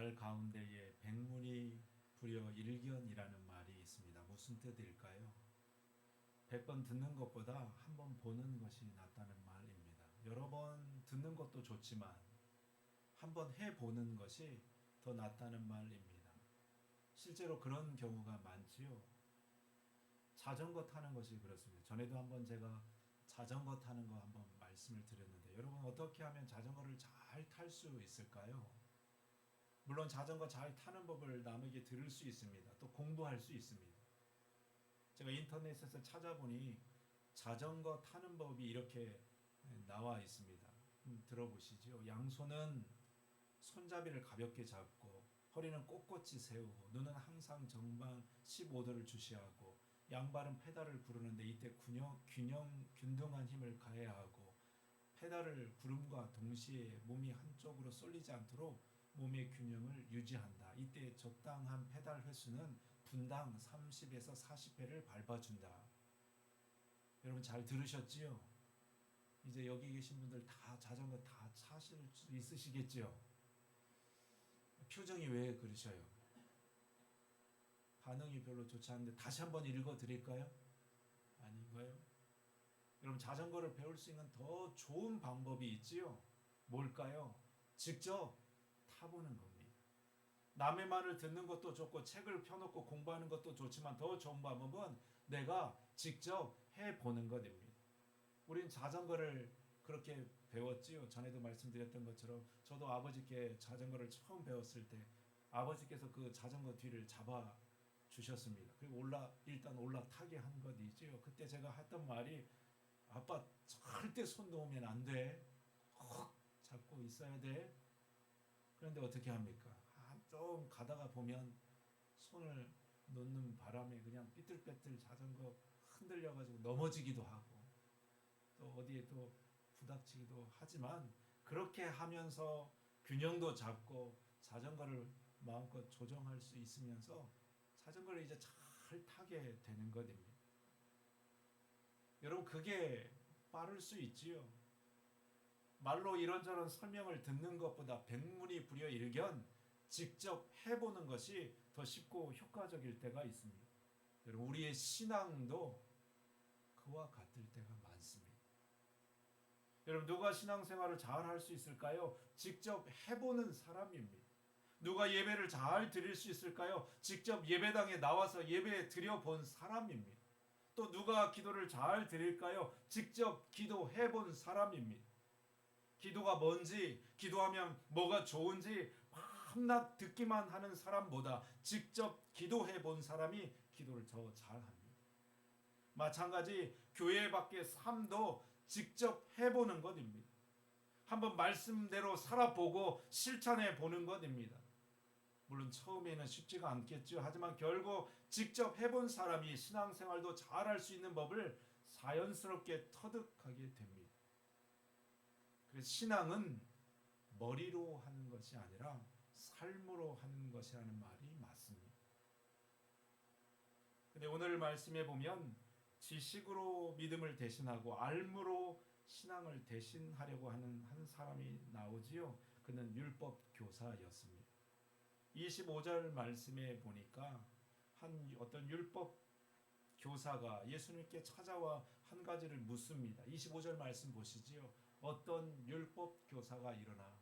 말 가운데에 백문이 불여일견이라는 말이 있습니다. 무슨 뜻일까요? 100번 듣는 것보다 한 번 보는 것이 낫다는 말입니다. 여러 번 듣는 것도 좋지만 한 번 해보는 것이 더 낫다는 말입니다. 실제로 그런 경우가 많지요. 자전거 타는 것이 그렇습니다. 전에도 한번 제가 자전거 타는 거 한번 말씀을 드렸는데 여러분 어떻게 하면 자전거를 잘 탈 수 있을까요? 물론 자전거 잘 타는 법을 남에게 들을 수 있습니다. 또 공부할 수 있습니다. 제가 인터넷에서 찾아보니 자전거 타는 법이 이렇게 나와 있습니다. 들어보시죠. 양손은 손잡이를 가볍게 잡고 허리는 꼿꼿이 세우고 눈은 항상 정방 15도를 주시하고 양발은 페달을 구르는데 이때 균등한 힘을 가해야 하고 페달을 구름과 동시에 몸이 한쪽으로 쏠리지 않도록 몸의 균형을 유지한다. 이때 적당한 페달 횟수는 분당 30에서 40회를 밟아준다. 여러분 잘 들으셨지요? 이제 여기 계신 분들 다 자전거 다 타실 수 있으시겠지요? 표정이 왜 그러셔요? 반응이 별로 좋지 않은데 다시 한번 읽어 드릴까요? 아닌가요? 여러분 자전거를 배울 수 있는 더 좋은 방법이 있지요? 뭘까요? 직접 타보는 겁니다. 남의 말을 듣는 것도 좋고 책을 펴놓고 공부하는 것도 좋지만 더 좋은 방법은 내가 직접 해보는 것입니다. 우린 자전거를 그렇게 배웠지요. 전에도 말씀드렸던 것처럼 저도 아버지께 자전거를 처음 배웠을 때 아버지께서 그 자전거 뒤를 잡아 주셨습니다. 그리고 일단 올라타게 한 것이지요. 그때 제가 했던 말이 아빠 절대 손 놓으면 안 돼. 훅 잡고 있어야 돼. 그런데 어떻게 합니까? 좀 가다가 보면 손을 놓는 바람에 그냥 삐뚤빼뚤 자전거 흔들려가지고 넘어지기도 하고 또 어디에 또 부닥치기도 하지만 그렇게 하면서 균형도 잡고 자전거를 마음껏 조정할 수 있으면서 자전거를 이제 잘 타게 되는 것입니다. 여러분 그게 빠를 수 있지요. 말로 이런저런 설명을 듣는 것보다 백문이 불여일견 직접 해보는 것이 더 쉽고 효과적일 때가 있습니다. 여러분 우리의 신앙도 그와 같을 때가 많습니다. 여러분 누가 신앙생활을 잘 할 수 있을까요? 직접 해보는 사람입니다. 누가 예배를 잘 드릴 수 있을까요? 직접 예배당에 나와서 예배 드려본 사람입니다. 또 누가 기도를 잘 드릴까요? 직접 기도해본 사람입니다. 기도가 뭔지, 기도하면 뭐가 좋은지 밤낮 듣기만 하는 사람보다 직접 기도해 본 사람이 기도를 더 잘합니다. 마찬가지 교회 밖의 삶도 직접 해보는 것입니다. 한번 말씀대로 살아보고 실천해 보는 것입니다. 물론 처음에는 쉽지가 않겠죠. 하지만 결국 직접 해본 사람이 신앙생활도 잘할 수 있는 법을 자연스럽게 터득하게 됩니다. 그래서 신앙은 머리로 하는 것이 아니라 삶으로 하는 것이라는 말이 맞습니다. 근데 오늘 말씀에 보면 지식으로 믿음을 대신하고 알므로 신앙을 대신하려고 하는 한 사람이 나오지요. 그는 율법 교사였습니다. 25절 말씀에 보니까 어떤 율법 교사가 예수님께 찾아와 한 가지를 묻습니다. 25절 말씀 보시지요. 어떤 율법 교사가 일어나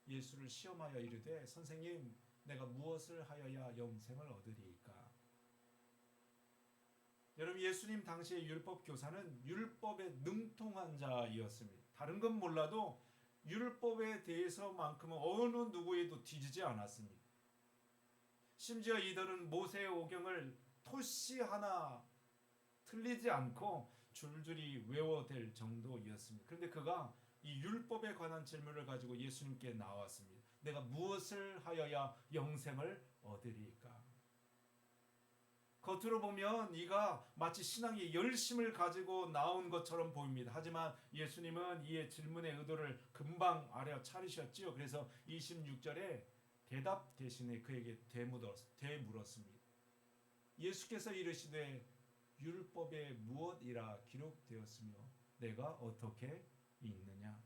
예수를 시험하여 이르되 선생님 내가 무엇을 하여야 영생을 얻으리이까. 여러분 예수님 당시의 율법 교사는 율법에 능통한 자이었습니다. 다른 건 몰라도 율법에 대해서만큼은 어느 누구에도 뒤지지 않았습니다. 심지어 이들은 모세의 오경을 토시 하나 틀리지 않고 줄줄이 외워댈 정도였습니다. 그런데 그가 이 율법에 관한 질문을 가지고 예수님께 나왔습니다. 내가 무엇을 하여야 영생을 얻으리까? 겉으로 보면 이가 마치 신앙의 열심을 가지고 나온 것처럼 보입니다. 하지만 예수님은 이의 질문의 의도를 금방 알아차리셨지요. 그래서 26절에 대답 대신에 그에게 되물었습니다. 예수께서 이르시되 율법에 무엇이라 기록되었으며 내가 어떻게 읽느냐.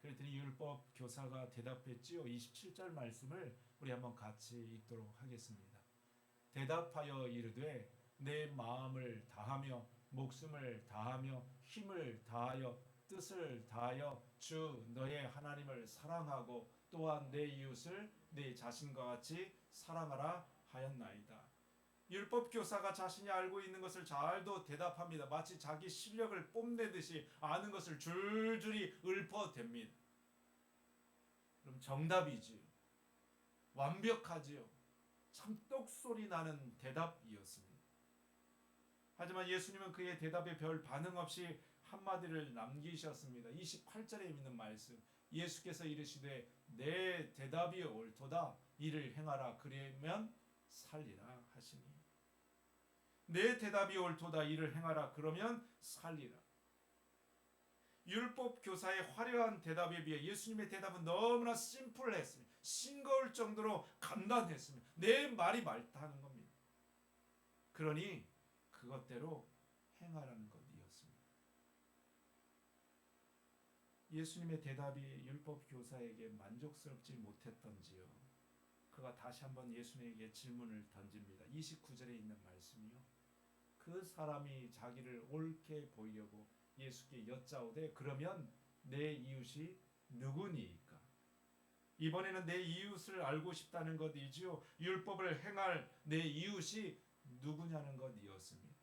그랬더니 율법 교사가 대답했지요. 27절 말씀을 우리 한번 같이 읽도록 하겠습니다. 대답하여 이르되 내 마음을 다하며 목숨을 다하며 힘을 다하여 뜻을 다하여 주 너의 하나님을 사랑하고 또한 내 이웃을 내 자신과 같이 사랑하라 하였나이다. 율법 교사가 자신이 알고 있는 것을 잘도 대답합니다. 마치 자기 실력을 뽐내듯이 아는 것을 줄줄이 읊어댑니다. 그럼 정답이지요. 완벽하지요. 참 똑소리 나는 대답이었습니다. 하지만 예수님은 그의 대답에 별 반응 없이 한마디를 남기셨습니다. 28절에 있는 말씀. 예수께서 이르시되 내 대답이 옳도다. 이를 행하라. 그러면 살리라 하시니. 내 대답이 옳도다. 이를 행하라. 그러면 살리라. 율법 교사의 화려한 대답에 비해 예수님의 대답은 너무나 심플했습니다. 싱거울 정도로 간단했습니다. 내 말이 맞다는 겁니다. 그러니 그것대로 행하라는 것이었습니다. 예수님의 대답이 율법 교사에게 만족스럽지 못했던지요. 그가 다시 한번 예수님에게 질문을 던집니다. 29절에 있는 말씀이요. 그 사람이 자기를 옳게 보이려고 예수께 여짜오되 그러면 내 이웃이 누구니이까? 이번에는 내 이웃을 알고 싶다는 것이지요. 율법을 행할 내 이웃이 누구냐는 것이었습니다.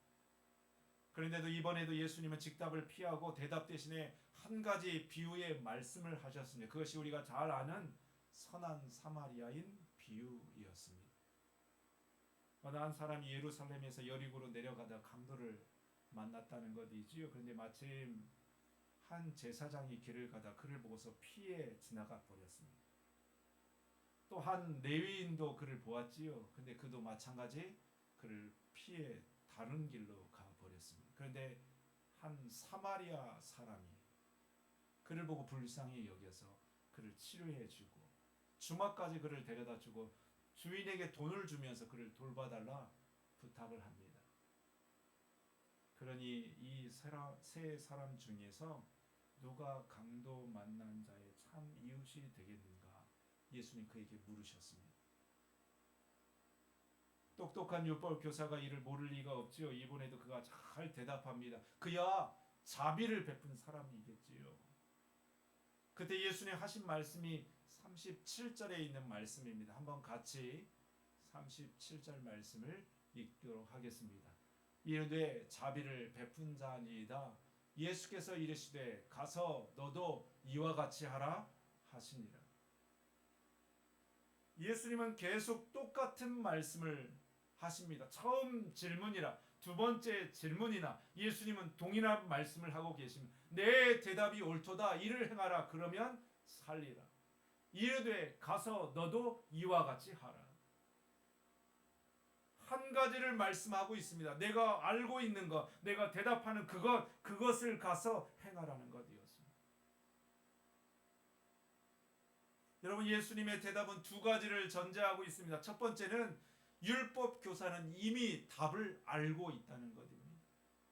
그런데도 이번에도 예수님은 직답을 피하고 대답 대신에 한 가지 비유의 말씀을 하셨습니다. 그것이 우리가 잘 아는 선한 사마리아인 비유였습니다. 어느 한 사람이 예루살렘에서 여리고로 내려가다 강도를 만났다는 것이지요. 그런데 마침 한 제사장이 길을 가다 그를 보고서 피해 지나가 버렸습니다. 또 한 레위인도 그를 보았지요. 근데 그도 마찬가지 그를 피해 다른 길로 가 버렸습니다. 그런데 한 사마리아 사람이 그를 보고 불쌍히 여겨서 그를 치료해 주고 주막까지 그를 데려다 주고 주인에게 돈을 주면서 그를 돌봐달라 부탁을 합니다. 그러니 이 세 사람 중에서 누가 강도 만난 자의 참 이웃이 되겠는가? 예수님 그에게 물으셨습니다. 똑똑한 율법 교사가 이를 모를 리가 없지요. 이번에도 그가 잘 대답합니다. 그야 자비를 베푼 사람이겠지요. 그때 예수님 하신 말씀이 37절에 있는 말씀입니다. 한번 같이 37절 말씀을 읽도록 하겠습니다. 이르되 자비를 베푼 자니이다. 예수께서 이르시되 가서 너도 이와 같이 하라 하시니라. 예수님은 계속 똑같은 말씀을 하십니다. 처음 질문이라 두 번째 질문이나 예수님은 동일한 말씀을 하고 계십니다. 내 대답이 옳도다. 이를 행하라. 그러면 살리라. 이르되 가서 너도 이와 같이 하라. 한 가지를 말씀하고 있습니다. 내가 알고 있는 것, 내가 대답하는 그것을 가서 행하라는 것이었습니다. 여러분, 예수님의 대답은 두 가지를 전제하고 있습니다. 첫 번째는 율법 교사는 이미 답을 알고 있다는 것입니다.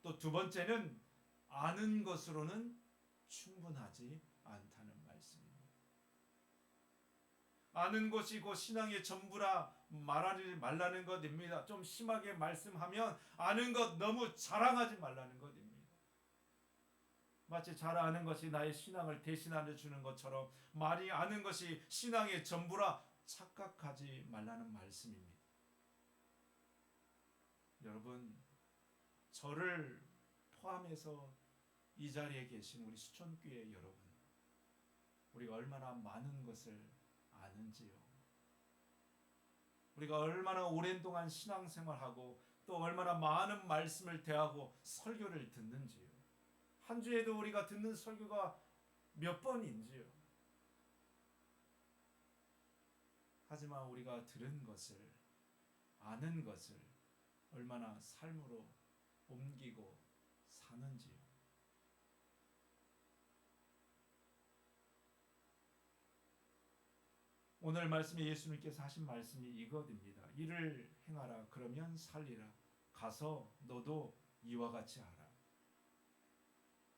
또 두 번째는 아는 것으로는 충분하지 않다는 말씀입니다. 아는 것이 곧 신앙의 전부라 말하지 말라는 것입니다. 좀 심하게 말씀하면 아는 것 너무 자랑하지 말라는 것입니다. 마치 잘 아는 것이 나의 신앙을 대신하여 주는 것처럼 많이 아는 것이 신앙의 전부라 착각하지 말라는 말씀입니다. 여러분, 저를 포함해서 이 자리에 계신 우리 수천교회 여러분, 우리가 얼마나 많은 것을 아는지요. 우리가 얼마나 오랜 동안 신앙생활하고 또 얼마나 많은 말씀을 대하고 설교를 듣는지요. 한 주에도 우리가 듣는 설교가 몇 번인지요. 하지만 우리가 들은 것을, 아는 것을 얼마나 삶으로 옮기고 사는지요. 오늘 말씀에 예수님께서 하신 말씀이 이것입니다. 이를 행하라. 그러면 살리라. 가서 너도 이와 같이 하라.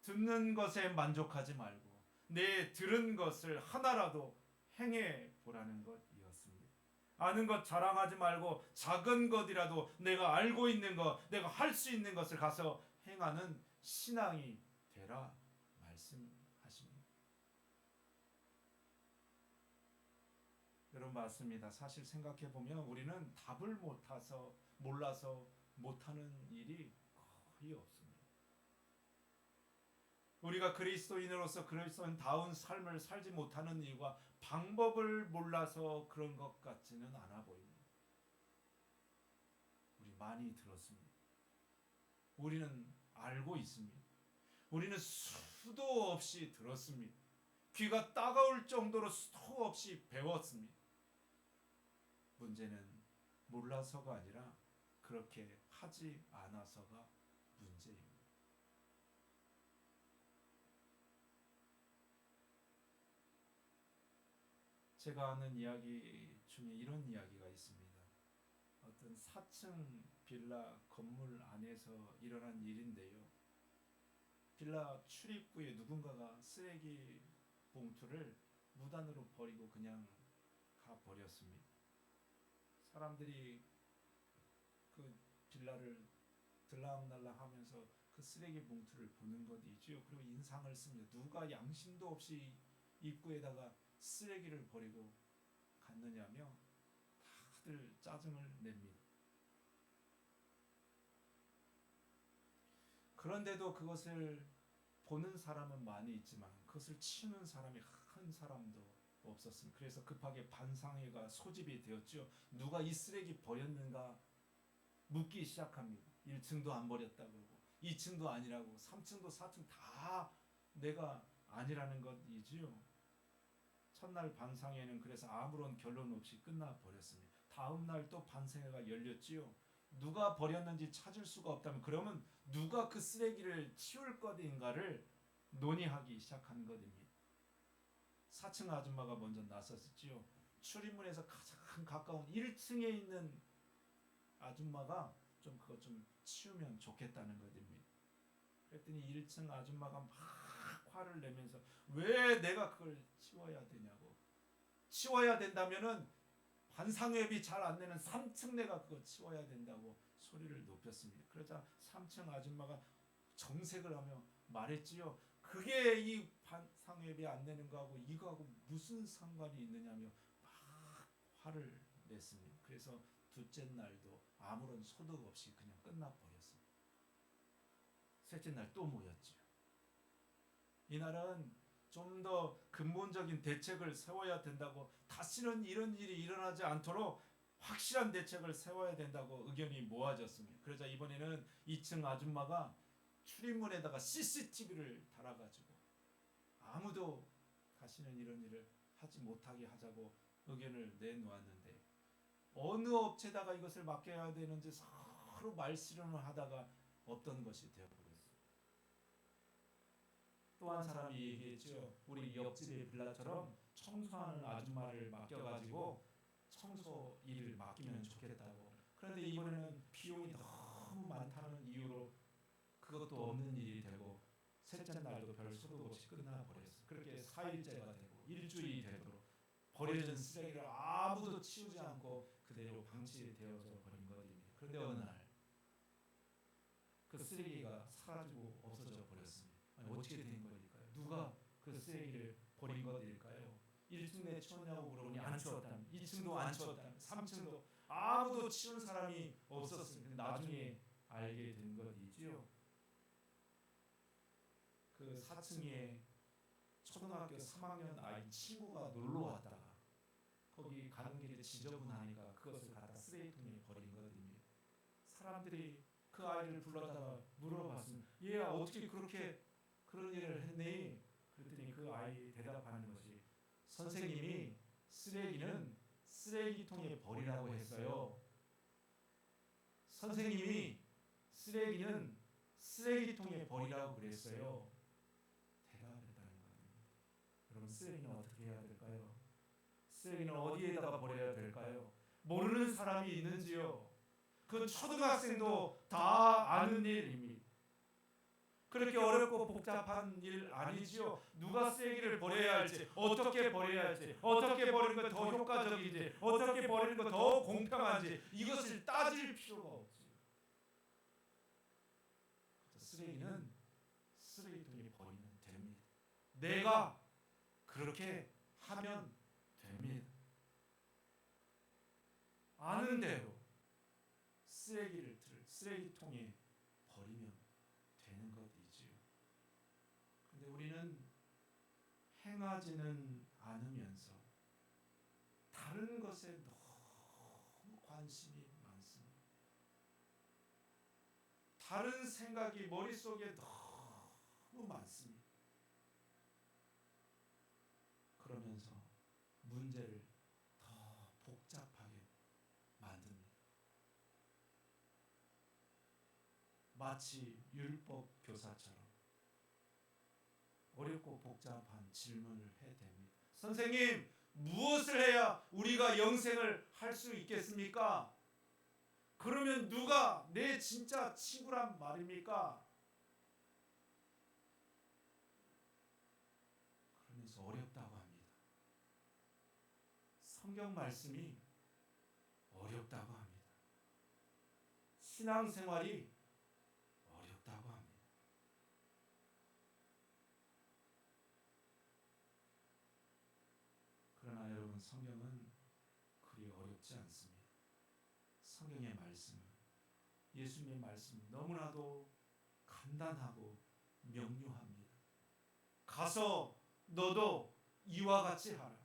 듣는 것에 만족하지 말고 내 들은 것을 하나라도 행해 보라는 것이었습니다. 아는 것 자랑하지 말고 작은 것이라도 내가 알고 있는 것, 내가 할 수 있는 것을 가서 행하는 신앙이 되라 말씀하십니다. 여러분 맞습니다. 사실 생각해 보면 우리는 답을 몰라서 못하는 일이 거의 없습니다. 우리가 그리스도인으로서 그리스도인다운 삶을 살지 못하는 이유가 방법을 몰라서 그런 것 같지는 않아 보입니다. 우리 많이 들었습니다. 우리는 알고 있습니다. 우리는 수도 없이 들었습니다. 귀가 따가울 정도로 수도 없이 배웠습니다. 문제는 몰라서가 아니라 그렇게 하지 않아서가 문제입니다. 제가 아는 이야기 중에 이런 이야기가 있습니다. 어떤 4층 빌라 건물 안에서 일어난 일인데요. 빌라 출입구에 누군가가 쓰레기 봉투를 무단으로 버리고 그냥 가 버렸습니다. 사람들이 그 빌라를 들락날락 하면서 그 쓰레기 봉투를 보는 것이지요. 그리고 인상을 씁니다. 누가 양심도 없이 입구에다가 쓰레기를 버리고 갔느냐며 다들 짜증을 냅니다. 그런데도 그것을 보는 사람은 많이 있지만 그것을 치우는 사람이 한 사람도 없었습니다. 그래서 급하게 반상회가 소집이 되었죠. 누가 이 쓰레기 버렸는가 묻기 시작합니다. 1층도 안 버렸다고 그러고 2층도 아니라고 3층도 4층 다 내가 아니라는 것이지요. 첫날 반상회는 그래서 아무런 결론 없이 끝나버렸습니다. 다음 날 또 반상회가 열렸지요. 누가 버렸는지 찾을 수가 없다면 그러면 누가 그 쓰레기를 치울 것인가를 논의하기 시작한 것입니다. 4층 아줌마가 먼저 나섰지요. 출입문에서 가장 가까운 1층에 있는 아줌마가 좀 그것 좀 치우면 좋겠다는 것입니다. 그랬더니 1층 아줌마가 막 화를 내면서 왜 내가 그걸 치워야 되냐고. 치워야 된다면은 반상회비 잘 안 내는 3층 내가 그거 치워야 된다고 소리를 높였습니다. 그러자 3층 아줌마가 정색을 하며 말했지요. 그게 이 반상회비 안 내는 거하고 이거하고 무슨 상관이 있느냐며 막 화를 냈습니다. 그래서 둘째 날도 아무런 소득 없이 그냥 끝나버렸습니다. 셋째 날 또 모였지요. 이날은 좀 더 근본적인 대책을 세워야 된다고, 다시는 이런 일이 일어나지 않도록 확실한 대책을 세워야 된다고 의견이 모아졌습니다. 그러자 이번에는 2층 아줌마가 출입문에다가 CCTV를 달아가지고 아무도 다시는 이런 일을 하지 못하게 하자고 의견을 내놓았는데, 어느 업체다가 이것을 맡겨야 되는지 서로 말씨름을 하다가 없던 것이 되어버렸습니다. 또 한 사람이 얘기했죠. 우리 옆집의 빌라처럼 청소하는 아줌마를 맡겨가지고 청소 일을 맡기면 좋겠다고. 그런데 이번에는 비용이 너무 많다는 이유로 그것도 없는 일이 되고 셋째 날도 별 소득 없이 끝나버렸어요. 그렇게 4일째가 되고 일주일이 되도록 버려진 쓰레기를 아무도 치우지 않고 그대로 방치되어서 버린 것입니다. 그런데 어느 날 그 쓰레기가 사라지고 없어져 버렸습니다. 아니, 어떻게 된 것일까요? 누가 그 쓰레기를 버린 것일까요? 1층 내 치웠냐고 물어보니 안 치웠다면, 2층도 안 치웠다면, 3층도 아무도 치운 사람이 없었습니다. 나중에 알게 된 것이지요. 그 4층에 초등학교 3학년 아이 친구가 놀러 왔다가 거기 가는 길에 지저분하니까 그것을 갖다 쓰레기통에 버린 것입니다. 사람들이 그 아이를 불러다가 물어봤습니다. 얘야, 어떻게 그렇게 그런 일을 했니? 그랬더니 그 아이 대답하는 것이, 선생님이 쓰레기는 쓰레기통에 버리라고 했어요. 선생님이 쓰레기는 쓰레기통에 버리라고 그랬어요. 대답했다는 겁니다. 여러분, 쓰레기는 어떻게 해야 될까요? 쓰레기는 어디에다가 버려야 될까요? 모르는 사람이 있는지요? 그 초등학생도 다 아는 일입니다. 그렇게 어렵고 복잡한 일 아니지요. 누가 쓰레기를 버려야 할지, 어떻게 버려야 할지, 어떻게 버리는 것 더 효과적인지, 어떻게 버리는 것 더 공평한지 이것을 따질 필요가 없지요. 쓰레기는 쓰레기통에 버리면 됩니다. 내가 그렇게 하면 됩니다. 아는 대로 쓰레기통에 버리면 되는 것이지요. 근데 우리는 행하지는 않으면서 다른 것에 너무 관심이 많습니다. 다른 생각이 머릿속에 너무 많습니다. 그러면서 문제를 더 복잡하게 만듭니다. 마치 율법 교사처럼 어렵고 복잡한 질문을 해댑니다. 선생님, 무엇을 해야 우리가 영생을 할 수 있겠습니까? 그러면 누가 내 진짜 친구란 말입니까? 그러면서 어렵다고 합니다. 성경 말씀이 어렵다고 합니다. 신앙생활이 어렵다고 합니다. 그러나 여러분, 성경은 그리 어렵지 않습니다. 성경의 말씀은, 예수님의 말씀은 너무나도 간단하고 명료합니다. 가서 너도 이와 같이 하라.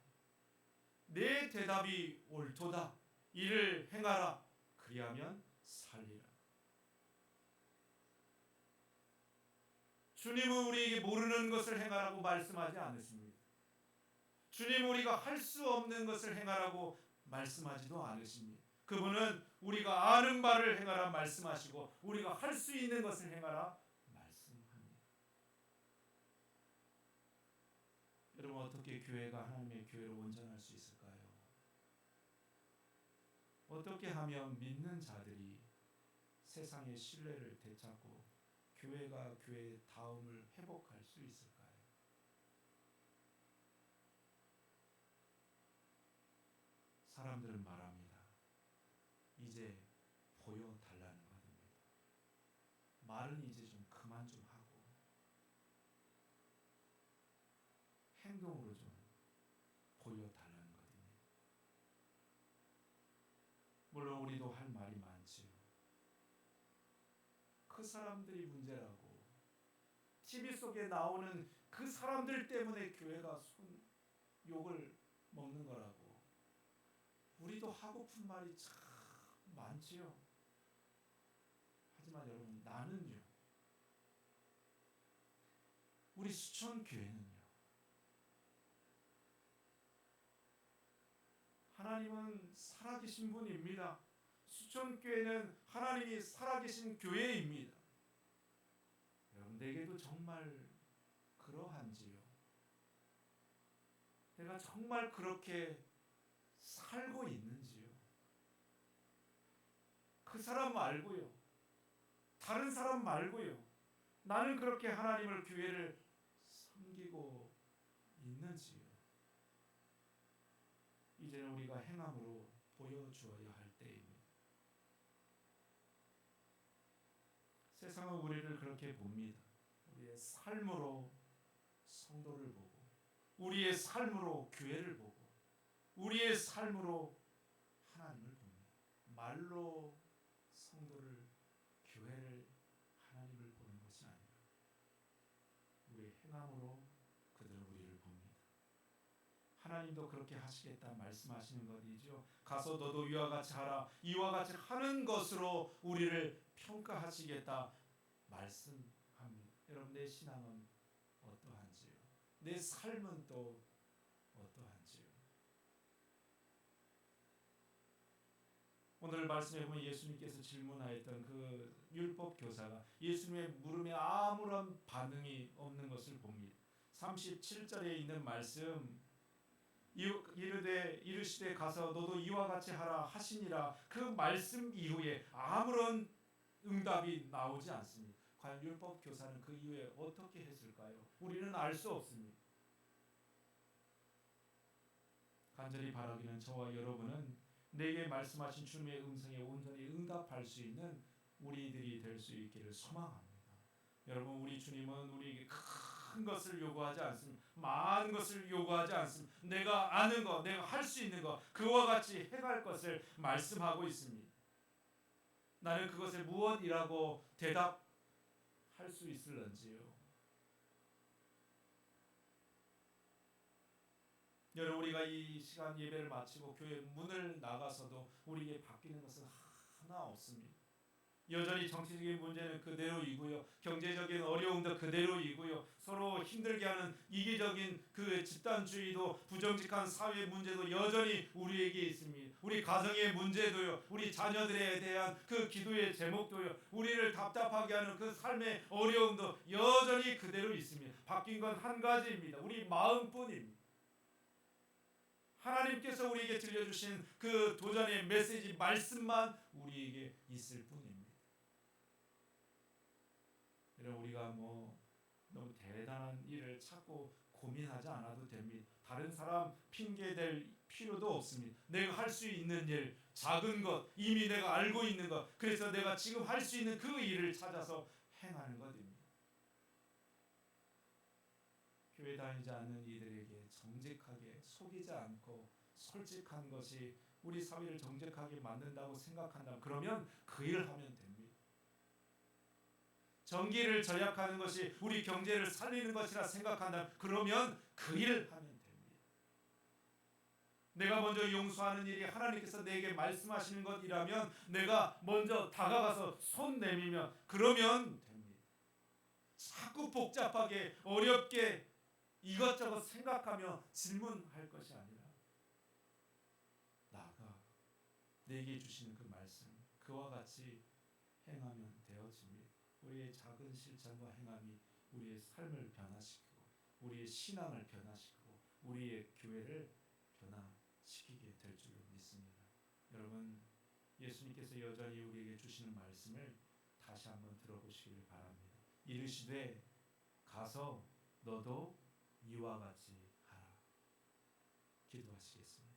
내 대답이 옳도다. 이를 행하라. 그리하면 살리라. 주님은 우리에게 모르는 것을 행하라고 말씀하지 않으십니다. 주님은 우리가 할 수 없는 것을 행하라고 말씀하지도 않으십니다. 그분은 우리가 아는 바를 행하라 말씀하시고 우리가 할 수 있는 것을 행하라 말씀합니다. 여러분, 어떻게 교회가 하나님의 교회로 온전할 수 있을까요? 어떻게 하면 믿는 자들이 세상의 신뢰를 되찾고 교회가 교회의 다움을 회복할 수 있을까요? 사람들은 말합니다. 이제 보여달라는 것입니다. 말은 이제 좀 그만 좀 하고 행동으로 좀 보여달라는 것입니다. 물론 우리도 할 말이 많지요. 그 사람들이 문제라고, TV 속에 나오는 그 사람들 때문에 교회가 욕을 먹는 거라고 우리도 하고픈 말이 참 많지요. 하지만 여러분, 나는요, 우리 수천교회는요, 하나님은 살아계신 분입니다. 수천교회는 하나님이 살아계신 교회입니다. 여러분, 내게도 정말 그러한지요? 내가 정말 그렇게 살고 있는지요? 그 사람 말고요, 다른 사람 말고요, 나는 그렇게 하나님을, 교회를 섬기고 있는지요? 이제는 우리가 행함으로 보여주어야 할 때입니다. 세상은 우리를 그렇게 봅니다. 우리의 삶으로 성도를 보고, 우리의 삶으로 교회를 보고, 우리의 삶으로 하나님을 봅니다. 말로 성도를, 교회를, 하나님을 보는 것이 아니라 우리의 행함으로 그들은 우리를 봅니다. 하나님도 그렇게 하시겠다 말씀하시는 것이죠. 가서 너도 이와 같이 하라. 이와 같이 하는 것으로 우리를 평가하시겠다 말씀합니다. 여러분, 내 신앙은 어떠한지요? 내 삶은 또 어떠한지요? 오늘 말씀에 보면 예수님께서 질문하였던 그 율법 교사가 예수님의 물음에 아무런 반응이 없는 것을 봅니다. 37절에 있는 말씀, 이르시되 가서 너도 이와 같이 하라 하시니라. 그 말씀 이후에 아무런 응답이 나오지 않습니다. 과연 율법 교사는 그 이후에 어떻게 했을까요? 우리는 알 수 없습니다. 간절히 바라기는 저와 여러분은 내게 말씀하신 주님의 음성에 온전히 응답할 수 있는 우리들이 될 수 있기를 소망합니다. 여러분, 우리 주님은 우리에게 큰 것을 요구하지 않습니다. 많은 것을 요구하지 않습니다. 내가 아는 것, 내가 할 수 있는 것, 그와 같이 해갈 것을 말씀하고 있습니다. 나는 그것을 무엇이라고 대답할 수 있을런지요. 여러분, 우리가 이 시간 예배를 마치고 교회 문을 나가서도 우리에게 바뀌는 것은 하나 없습니다. 여전히 정치적인 문제는 그대로이고요. 경제적인 어려움도 그대로이고요. 서로 힘들게 하는 이기적인 그 집단주의도 부정직한 사회 문제도 여전히 우리에게 있습니다. 우리 가정의 문제도요. 우리 자녀들에 대한 그 기도의 제목도요. 우리를 답답하게 하는 그 삶의 어려움도 여전히 그대로 있습니다. 바뀐 건 한 가지입니다. 우리 마음뿐입니다. 하나님께서 우리에게 들려주신 그 도전의 메시지 말씀만 우리에게 있을 뿐입니다. 여러분, 우리가 너무 대단한 일을 찾고 고민하지 않아도 됩니다. 다른 사람 핑계 댈 필요도 없습니다. 내가 할 수 있는 일, 작은 것, 이미 내가 알고 있는 것, 그래서 내가 지금 할 수 있는 그 일을 찾아서 행하는 것입니다. 교회 다니지 않는 이들에게 정직하게 속이지 않고 솔직한 것이 우리 사회를 정직하게 만든다고 생각한다면 그러면 그 일을 하면 됩니다. 전기를 절약하는 것이 우리 경제를 살리는 것이라 생각한다면 그러면 그 일을 하면 됩니다. 내가 먼저 용서하는 일이 하나님께서 내게 말씀하시는 것이라면 내가 먼저 다가가서 손 내밀면 그러면 됩니다. 자꾸 복잡하게 어렵게 이것저것 생각하며 질문할 것이 아니라 나가 내게 주시는 그 말씀 그와 같이 행하면 되어집니다. 우리의 작은 실천과 행함이 우리의 삶을 변화시키고 우리의 신앙을 변화시키고 우리의 교회를 변화시키게 될 줄 믿습니다. 여러분, 예수님께서 여전히 우리에게 주시는 말씀을 다시 한번 들어보시기를 바랍니다. 이르시되 가서 너도 이와 같이 하라. 기도하시겠습니다.